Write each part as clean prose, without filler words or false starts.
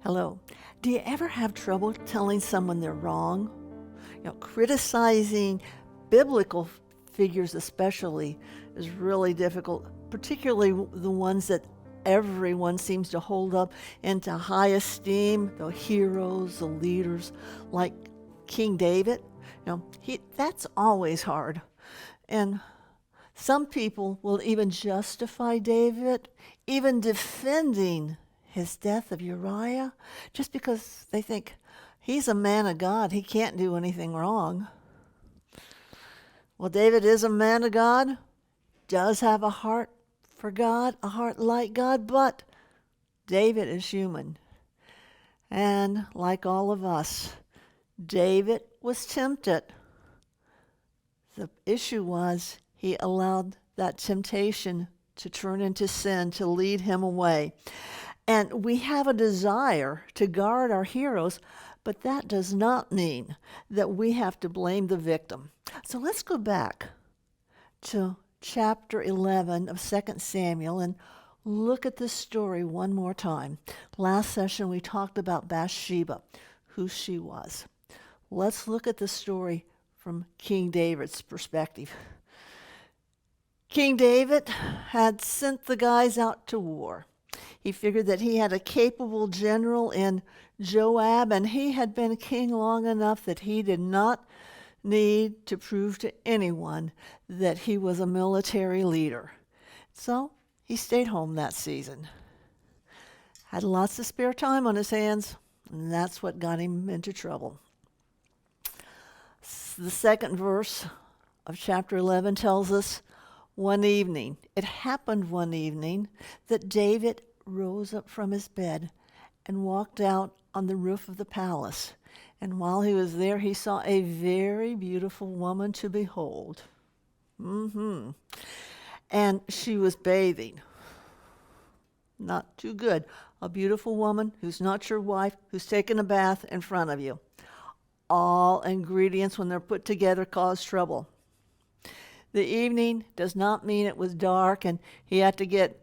Hello. Do you ever have trouble telling someone they're wrong? Criticizing biblical figures especially is really difficult, particularly the ones that everyone seems to hold up into high esteem, the heroes, the leaders, like King David. That's always hard. And some people will even justify David, even defending his death of Uriah, just because they think he's a man of God. He can't do anything wrong. Well, David is a man of God, does have a heart for God, a heart like God, but David is human. And like all of us, David was tempted. The issue was he allowed that temptation to turn into sin, to lead him away. And we have a desire to guard our heroes, but that does not mean that we have to blame the victim. So let's go back to chapter 11 of 2 Samuel and look at this story one more time. Last session we talked about Bathsheba, who she was. Let's look at the story from King David's perspective. King David had sent the guys out to war. He figured that he had a capable general in Joab, and he had been king long enough that he did not need to prove to anyone that he was a military leader. So he stayed home that season. Had lots of spare time on his hands, and that's what got him into trouble. The second verse of chapter 11 tells us it happened one evening that David rose up from his bed and walked out on the roof of the palace. And while he was there, he saw a very beautiful woman to behold. And she was bathing. Not too good. A beautiful woman who's not your wife, who's taken a bath in front of you. All ingredients, when they're put together, cause trouble. The evening does not mean it was dark and he had to get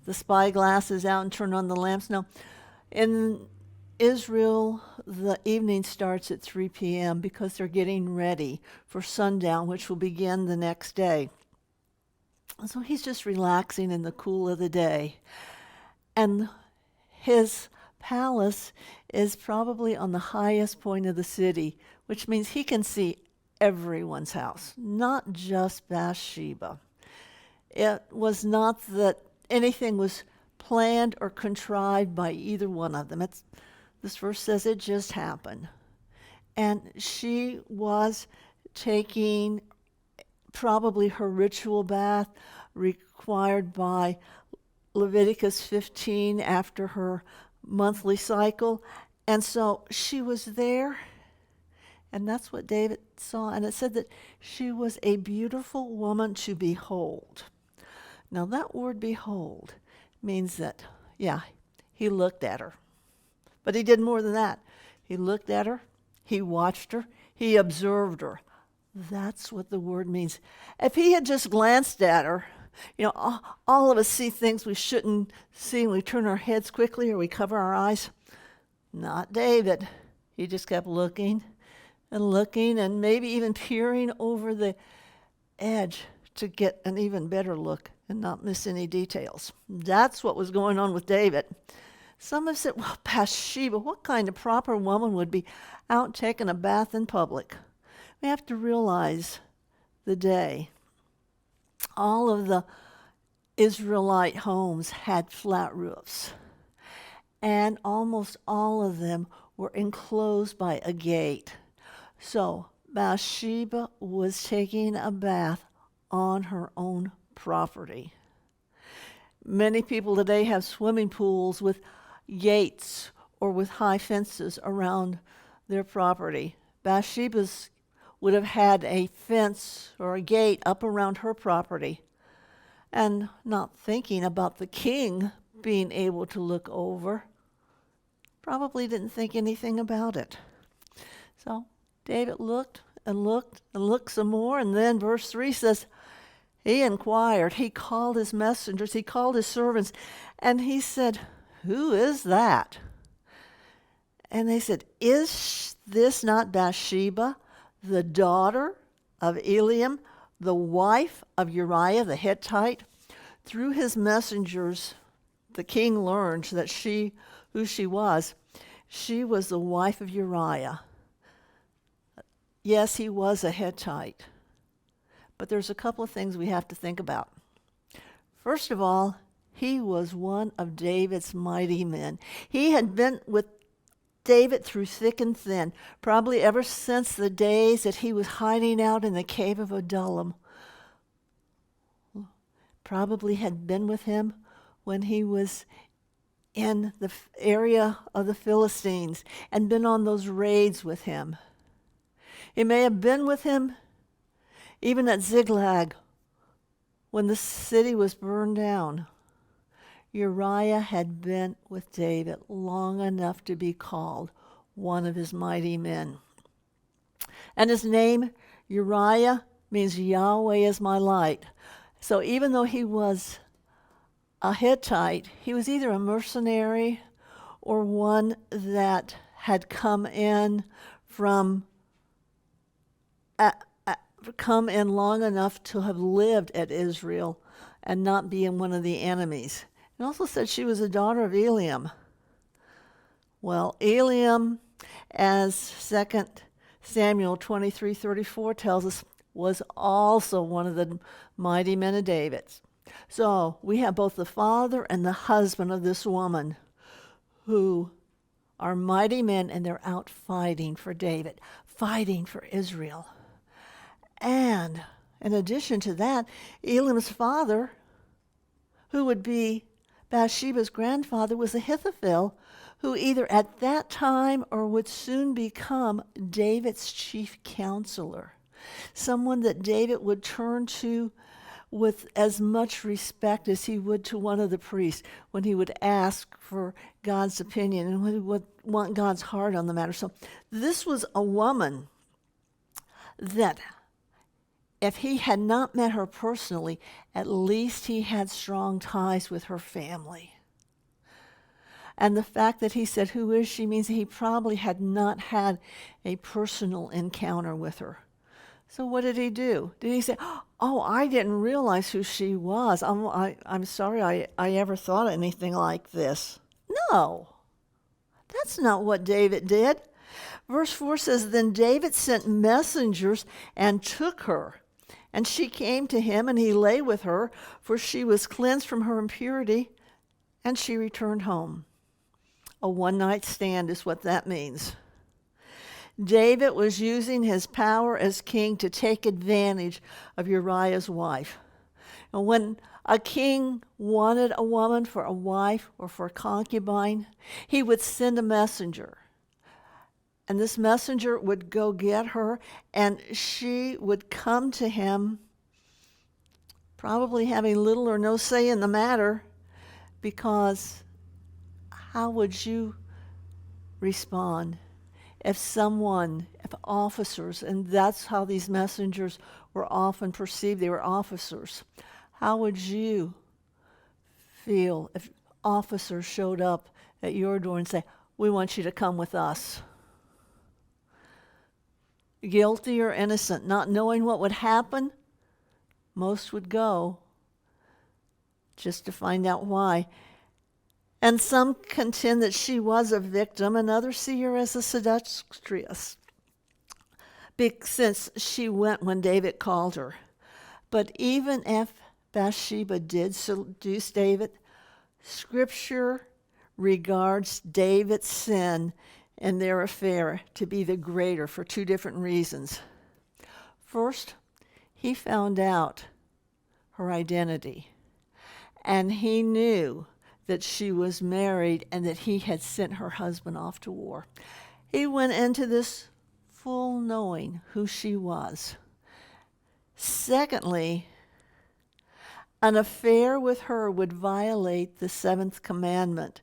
the spy glasses out and turn on the lamps. No. In Israel, the evening starts at 3 p.m. because they're getting ready for sundown, which will begin the next day. So he's just relaxing in the cool of the day. And his palace is probably on the highest point of the city, which means he can see everyone's house, not just Bathsheba. It was not that anything was planned or contrived by either one of them. This verse says it just happened. And she was taking probably her ritual bath required by Leviticus 15 after her monthly cycle. And so she was there, and that's what David saw. And it said that she was a beautiful woman to behold. Now that word behold means that, he looked at her. But he did more than that. He looked at her, he watched her, he observed her. That's what the word means. If he had just glanced at her, all of us see things we shouldn't see and we turn our heads quickly or we cover our eyes. Not David. He just kept looking and maybe even peering over the edge to get an even better look and not miss any details. That's what was going on with David. Some have said, well, Bathsheba, what kind of proper woman would be out taking a bath in public? We have to realize the day. All of the Israelite homes had flat roofs, and almost all of them were enclosed by a gate. So Bathsheba was taking a bath on her own property. Many people today have swimming pools with gates or with high fences around their property. Bathsheba's would have had a fence or a gate up around her property, and not thinking about the king being able to look over, probably didn't think anything about it. So David looked and looked and looked some more, and then verse 3 says, he inquired, he called his messengers, he called his servants, and he said, who is that? And they said, "Is this not Bathsheba, the daughter of Eliam, the wife of Uriah the Hittite?" Through his messengers, the king learned that who she was the wife of Uriah. Yes, he was a Hittite. But there's a couple of things we have to think about. First of all, he was one of David's mighty men. He had been with David through thick and thin, probably ever since the days that he was hiding out in the cave of Adullam. Probably had been with him when he was in the area of the Philistines and been on those raids with him. He may have been with him even at Ziklag when the city was burned down. Uriah had been with David long enough to be called one of his mighty men. And his name, Uriah, means Yahweh is my light. So even though he was a Hittite, he was either a mercenary or one that had come in long enough to have lived at Israel and not be in one of the enemies. It also said she was a daughter of Eliam. Well, Eliam, as 2 Samuel 23:34 tells us, was also one of the mighty men of David's. So we have both the father and the husband of this woman who are mighty men, and they're out fighting for David, fighting for Israel. And in addition to that, Eliam's father, who would be Bathsheba's grandfather, was Ahithophel, who either at that time or would soon become David's chief counselor, someone that David would turn to with as much respect as he would to one of the priests when he would ask for God's opinion and when he would want God's heart on the matter. So this was a woman that, if he had not met her personally, at least he had strong ties with her family. And the fact that he said, "Who is she?" means that he probably had not had a personal encounter with her. So what did he do? Did he say, "Oh, I didn't realize who she was. I'm sorry I ever thought anything like this"? No, that's not what David did. Verse 4 says, "Then David sent messengers and took her. And she came to him, and he lay with her, for she was cleansed from her impurity, and she returned home." A one-night stand is what that means. David was using his power as king to take advantage of Uriah's wife. And when a king wanted a woman for a wife or for a concubine, he would send a messenger. And this messenger would go get her, and she would come to him, probably having little or no say in the matter, because how would you respond if officers, and that's how these messengers were often perceived, they were officers. How would you feel if officers showed up at your door and say, "We want you to come with us"? Guilty or innocent, not knowing what would happen, most would go just to find out why. And some contend that she was a victim, and others see her as a seductress, since she went when David called her. But even if Bathsheba did seduce David, Scripture regards David's sin and their affair to be the greater for two different reasons. First, he found out her identity, and he knew that she was married and that he had sent her husband off to war. He went into this full knowing who she was. Secondly, an affair with her would violate the seventh commandment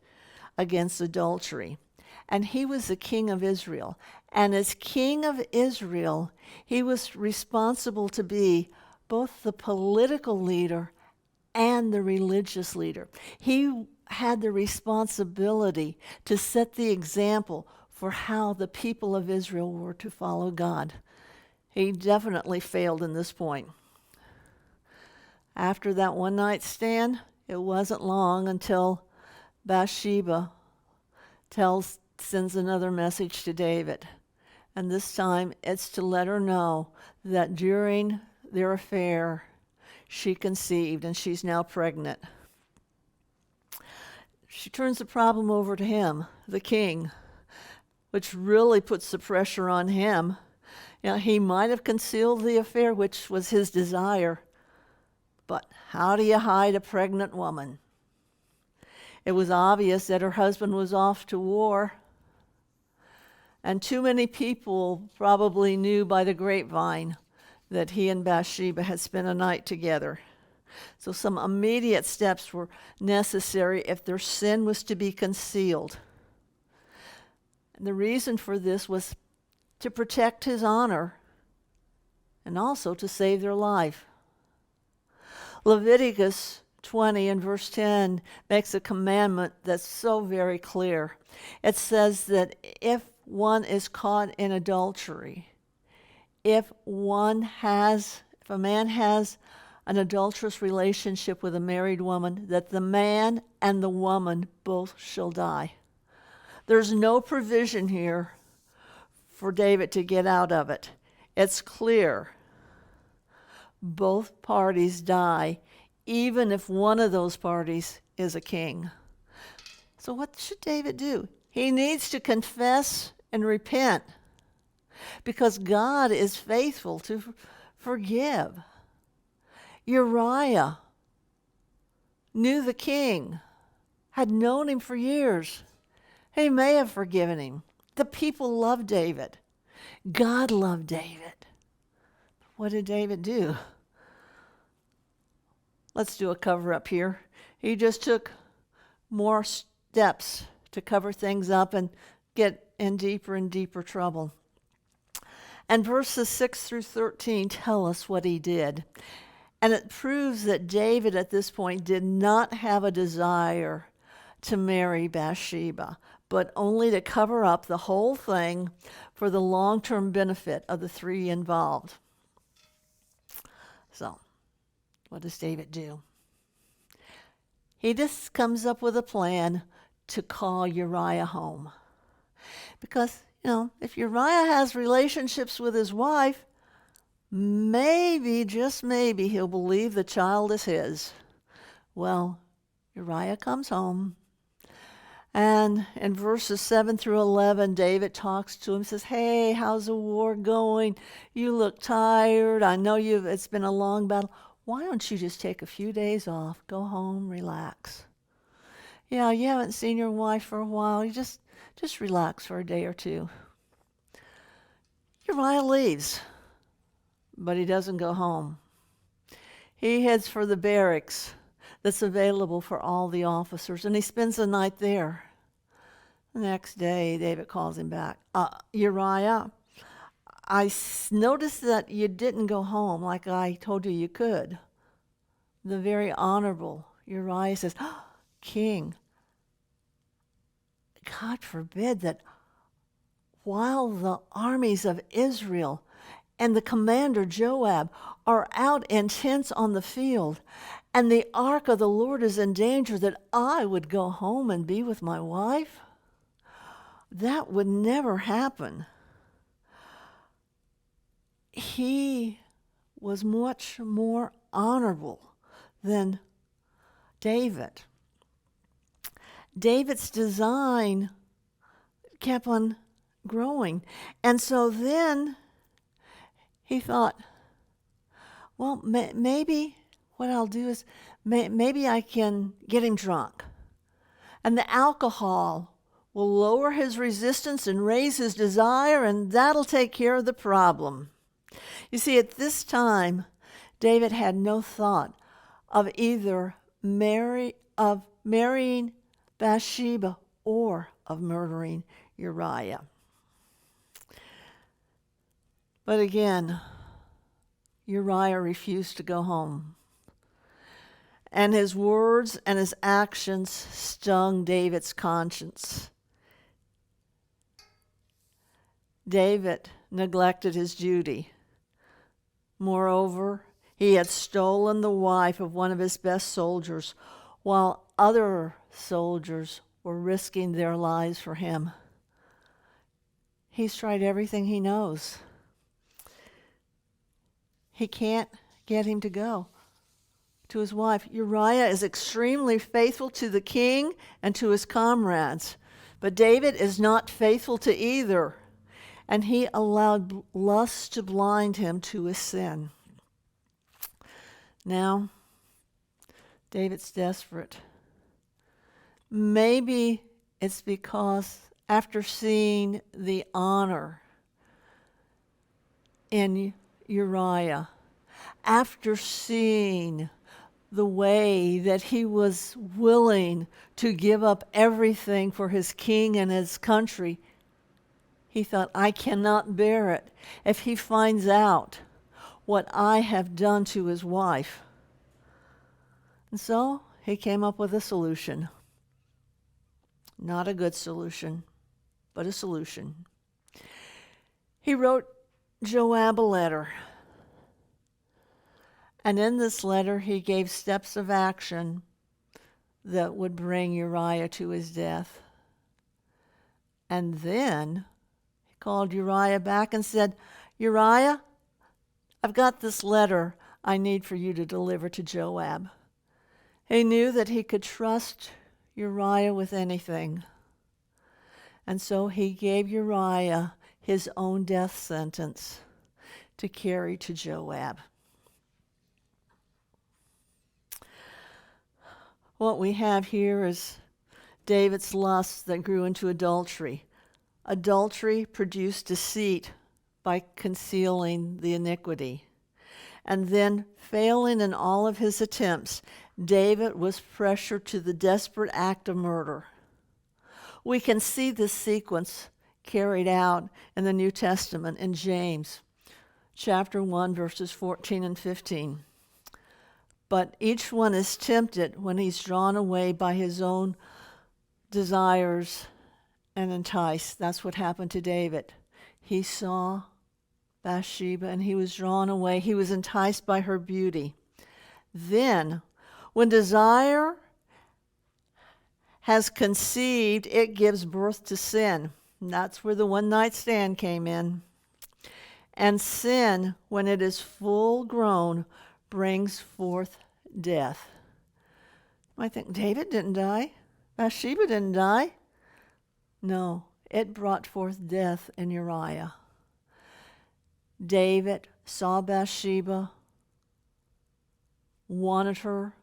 against adultery. And he was the king of Israel. And as king of Israel, he was responsible to be both the political leader and the religious leader. He had the responsibility to set the example for how the people of Israel were to follow God. He definitely failed in this point. After that one night stand, it wasn't long until Bathsheba sends another message to David. And this time it's to let her know that during their affair, she conceived and she's now pregnant. She turns the problem over to him, the king, which really puts the pressure on him. Now, he might have concealed the affair, which was his desire, but how do you hide a pregnant woman? It was obvious that her husband was off to war, and too many people probably knew by the grapevine that he and Bathsheba had spent a night together. So some immediate steps were necessary if their sin was to be concealed. And the reason for this was to protect his honor and also to save their life. Leviticus 20 and verse 10 makes a commandment that's so very clear. It says that if one is caught in adultery, if a man has an adulterous relationship with a married woman, that the man and the woman both shall die. There's no provision here for David to get out of it. It's clear. Both parties die, even if one of those parties is a king. So what should David do? He needs to confess and repent, because God is faithful to forgive. Uriah knew the king, had known him for years. He may have forgiven him. The people loved David. God loved David. What did David do? Let's do a cover-up here. He just took more steps to cover things up and get in deeper and deeper trouble. And verses 6 through 13 tell us what he did. And it proves that David at this point did not have a desire to marry Bathsheba, but only to cover up the whole thing for the long-term benefit of the three involved. So, what does David do? He just comes up with a plan to call Uriah home. Because, if Uriah has relationships with his wife, maybe, just maybe, he'll believe the child is his. Well, Uriah comes home. And in verses 7 through 11, David talks to him, says, "Hey, how's the war going? You look tired. I know it's been a long battle. Why don't you just take a few days off, go home, relax? Yeah, you haven't seen your wife for a while. You just relax for a day or two." Uriah leaves, but he doesn't go home. He heads for the barracks that's available for all the officers, and he spends the night there. The next day, David calls him back. Uriah, I noticed that you didn't go home like I told you could." The very honorable Uriah says, "King, God forbid that while the armies of Israel and the commander Joab are out in tents on the field, and the ark of the Lord is in danger, that I would go home and be with my wife? That would never happen." He was much more honorable than David. David's design kept on growing. And so then he thought, well, maybe what I'll do is maybe I can get him drunk. And the alcohol will lower his resistance and raise his desire, and that'll take care of the problem. You see, at this time, David had no thought of either marrying Bathsheba or of murdering Uriah. But again, Uriah refused to go home. And his words and his actions stung David's conscience. David neglected his duty. Moreover, he had stolen the wife of one of his best soldiers, while other soldiers were risking their lives for him. He's tried everything he knows. He can't get him to go to his wife. Uriah is extremely faithful to the king and to his comrades, but David is not faithful to either, and he allowed lust to blind him to his sin. Now, David's desperate. Maybe it's because after seeing the honor in Uriah, after seeing the way that he was willing to give up everything for his king and his country, he thought, I cannot bear it if he finds out what I have done to his wife. And so he came up with a solution. Not a good solution, but a solution. He wrote Joab a letter. And in this letter, he gave steps of action that would bring Uriah to his death. And then he called Uriah back and said, Uriah, I've got this letter I need for you to deliver to Joab. He knew that he could trust Uriah with anything. And so he gave Uriah his own death sentence to carry to Joab. What we have here is David's lust that grew into adultery. Adultery produced deceit by concealing the iniquity. And then, failing in all of his attempts, David was pressured to the desperate act of murder. We can see this sequence carried out in the New Testament in James, chapter 1, verses 14 and 15. But each one is tempted when he's drawn away by his own desires and enticed. That's what happened to David. He saw Bathsheba and he was drawn away. He was enticed by her beauty. Then, when desire has conceived, it gives birth to sin. And that's where the one-night stand came in. And sin, when it is full grown, brings forth death. I think David didn't die. Bathsheba didn't die. No, it brought forth death in Uriah. David saw Bathsheba, wanted her,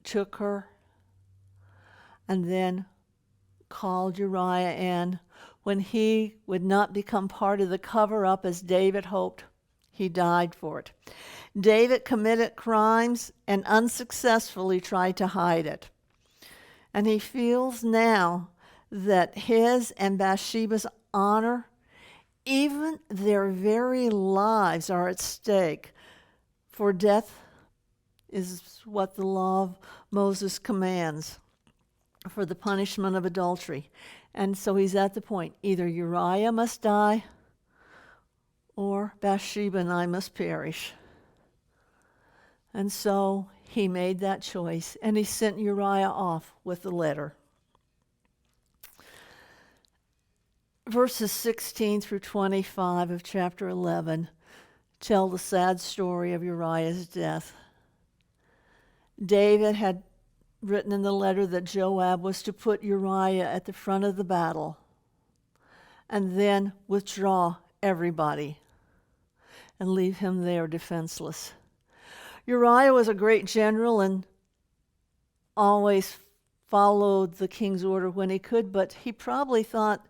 took her, and then called Uriah in. When he would not become part of the cover-up as David hoped, he died for it. David committed crimes and unsuccessfully tried to hide it. And he feels now that his and Bathsheba's honor, even their very lives, are at stake. For death is what the law of Moses commands for the punishment of adultery. And so he's at the point, either Uriah must die or Bathsheba and I must perish. And so he made that choice, and he sent Uriah off with the letter. Verses 16 through 25 of chapter 11 tell the sad story of Uriah's death. David had written in the letter that Joab was to put Uriah at the front of the battle and then withdraw everybody and leave him there defenseless. Uriah was a great general and always followed the king's order when he could, but he probably thought,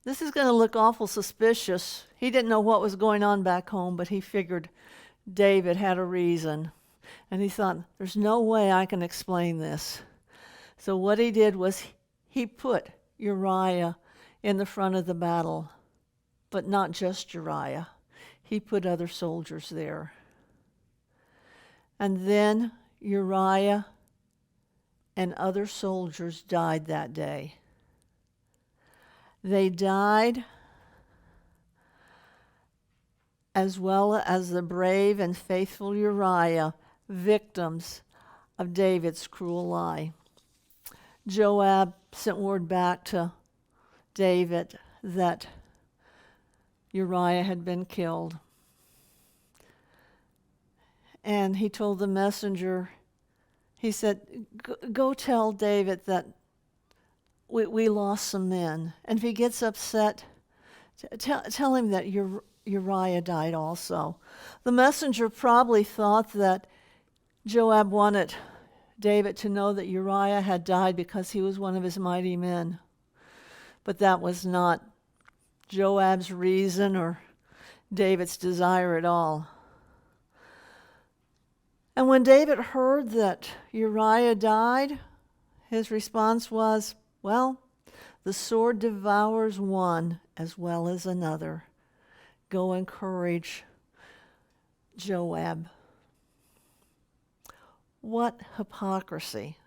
this is going to look awful suspicious. He didn't know what was going on back home, but he figured David had a reason. And he thought, there's no way I can explain this. So what he did was he put Uriah in the front of the battle, but not just Uriah. He put other soldiers there. And then Uriah and other soldiers died that day. They died as well as the brave and faithful Uriah, victims of David's cruel lie. Joab sent word back to David that Uriah had been killed. And he told the messenger, he said, go tell David that we lost some men. And if he gets upset, tell him that Uriah died also. The messenger probably thought that Joab wanted David to know that Uriah had died because he was one of his mighty men. But that was not Joab's reason or David's desire at all. And when David heard that Uriah died, his response was, well, the sword devours one as well as another. Go encourage Joab. What hypocrisy.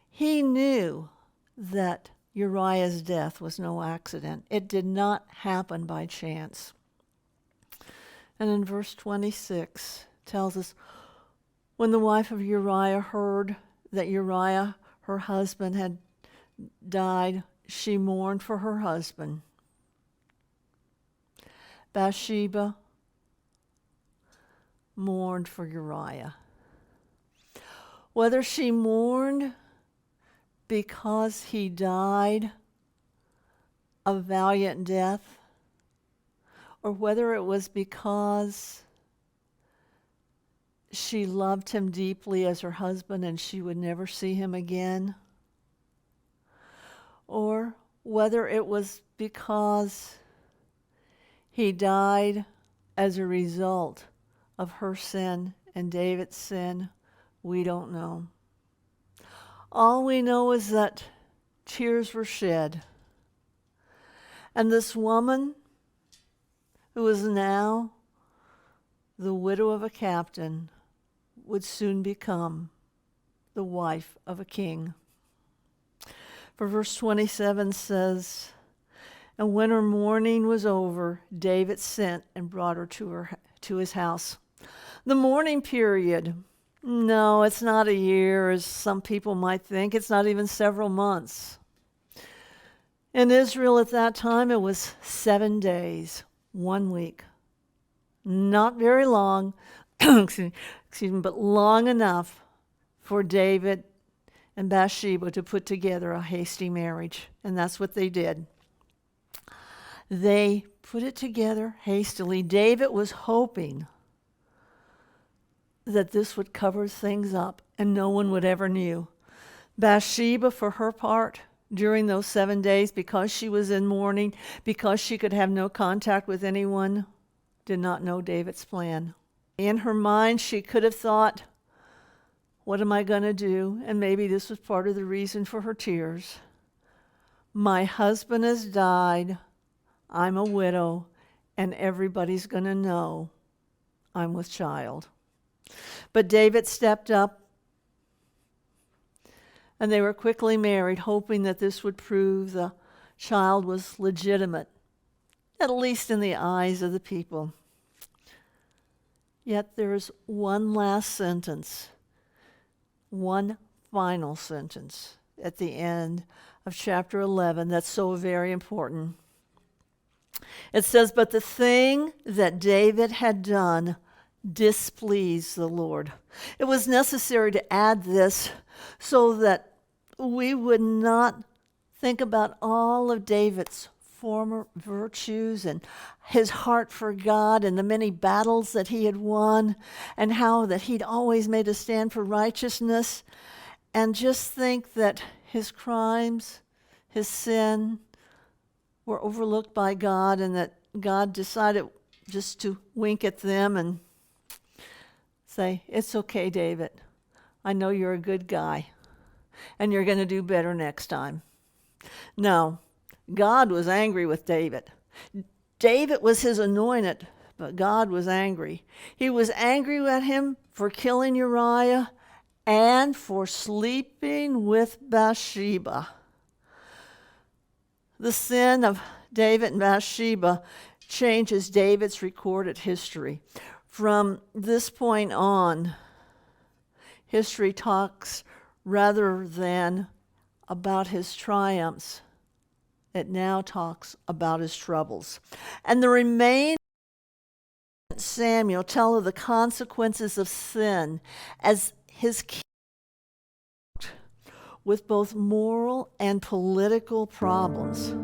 He knew that Uriah's death was no accident. It did not happen by chance. And in verse 26 tells us, when the wife of Uriah heard that Uriah, her husband, had died, she mourned for her husband. Bathsheba mourned for Uriah. Whether she mourned because he died a valiant death, or whether it was because she loved him deeply as her husband and she would never see him again, or whether it was because he died as a result of her sin and David's sin, we don't know. All we know is that tears were shed. And this woman, who is now the widow of a captain, would soon become the wife of a king. For verse 27 says, and when her mourning was over, David sent and brought her to his house. The mourning period, no, it's not a year, as some people might think. It's not even several months. In Israel at that time, it was 7 days, 1 week. Not very long, excuse me, but long enough for David and Bathsheba to put together a hasty marriage. And that's what they did. They put it together hastily. David was hoping that this would cover things up and no one would ever know. Bathsheba, for her part, during those 7 days, because she was in mourning, because she could have no contact with anyone, did not know David's plan. In her mind, she could have thought, what am I going to do? And maybe this was part of the reason for her tears. My husband has died. I'm a widow, and everybody's going to know I'm with child. But David stepped up, and they were quickly married, hoping that this would prove the child was legitimate, at least in the eyes of the people. Yet there is one last sentence, one final sentence at the end of chapter 11 that's so very important. It says, but the thing that David had done displeased the Lord. It was necessary to add this so that we would not think about all of David's former virtues and his heart for God and the many battles that he had won and how that he'd always made a stand for righteousness, and just think that his crimes, his sin, were overlooked by God, and that God decided just to wink at them and say, it's okay, David. I know you're a good guy, and you're going to do better next time. No, God was angry with David. David was his anointed, but God was angry. He was angry at him for killing Uriah and for sleeping with Bathsheba. The sin of David and Bathsheba changes David's recorded history. From this point on, history talks rather than about his triumphs. It now talks about his troubles. And the remaining Samuel tell of the consequences of sin as his king with both moral and political problems.